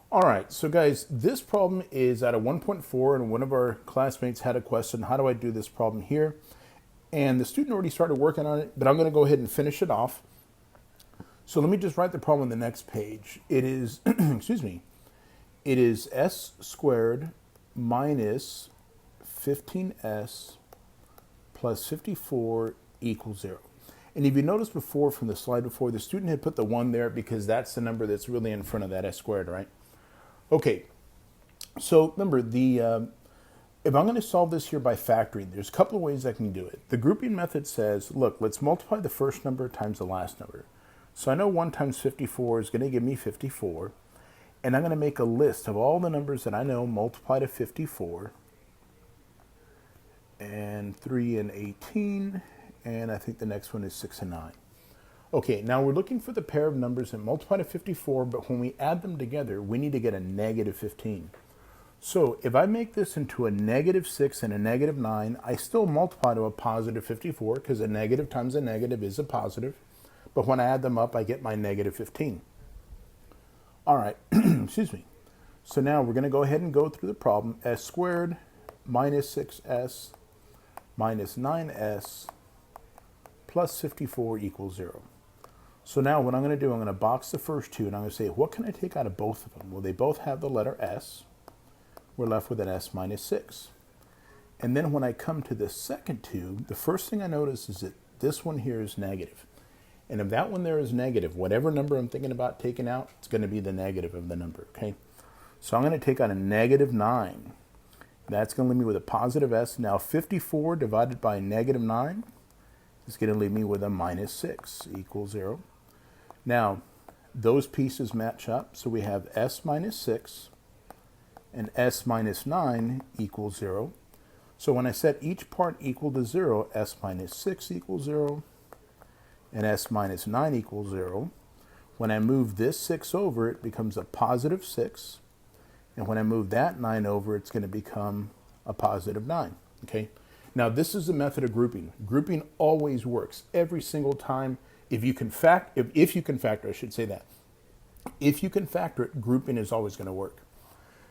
All right, so guys, this problem is at a 1.4, and one of our classmates had a question, how do I do this problem here? And the student already started working on it, but I'm going to go ahead and finish it off. So let me just write the problem on the next page. It is, excuse me, it is s squared minus 15s plus 54 equals 0. And if you noticed before from the slide before, the student had put the 1 there because that's the number that's really in front of that s squared, right? Okay, so remember, if I'm going to solve this here by factoring, there's a couple of ways I can do it. The grouping method says, look, let's multiply the first number times the last number. So I know 1 times 54 is going to give me 54. And I'm going to make a list of all the numbers that I know multiply to 54. And 3 and 18. And I think the next one is 6 and 9. Okay, now we're looking for the pair of numbers that multiply to 54, but when we add them together, we need to get a negative 15. So if I make this into a negative 6 and a negative 9, I still multiply to a positive 54 because a negative times a negative is a positive. But when I add them up, I get my negative 15. All right, excuse me. So now we're going to go ahead and go through the problem. S squared minus 6s minus 9s plus 54 equals 0. So now what I'm going to do, I'm going to box the first two, and I'm going to say, what can I take out of both of them? Well, they both have the letter s. We're left with an s minus 6. And then when I come to the second two, the first thing I notice is that this one here is negative. And if that one there is negative, whatever number I'm thinking about taking out, it's going to be the negative of the number, okay? So I'm going to take out a negative 9. That's going to leave me with a positive s. Now 54 divided by negative 9 is going to leave me with a minus 6 equals 0. Now, those pieces match up, so we have s minus 6 and s minus 9 equals 0. So when I set each part equal to 0, s minus 6 equals 0, and s minus 9 equals 0. When I move this 6 over, it becomes a positive 6, and when I move that 9 over, it's going to become a positive 9, okay? Now, this is the method of grouping. Grouping always works every single time. If you can factor, I should say that. If you can factor it, grouping is always going to work.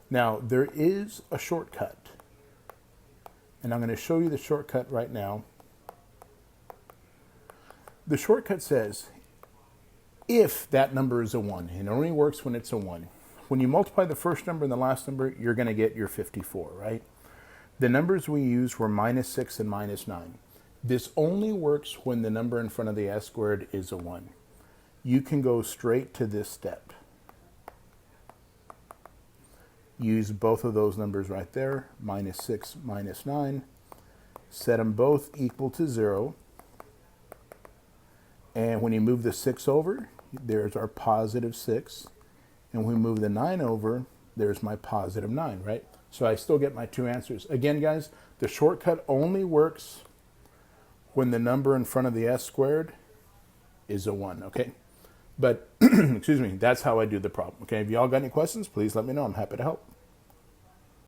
Now, there is a shortcut, and I'm going to show you the shortcut right now. The shortcut says, if that number is a 1, and it only works when it's a 1, when you multiply the first number and the last number, you're going to get your 54, right? The numbers we used were minus 6 and minus 9. This only works when the number in front of the s squared is a 1. You can go straight to this step. Use both of those numbers right there, minus 6, minus 9. Set them both equal to 0. And when you move the 6 over, there's our positive 6. And when we move the 9 over, there's my positive 9, right? So I still get my two answers. Again, guys, the shortcut only works when the number in front of the s squared is a 1, okay? But, excuse me, that's how I do the problem, okay? If y'all got any questions, please let me know. I'm happy to help.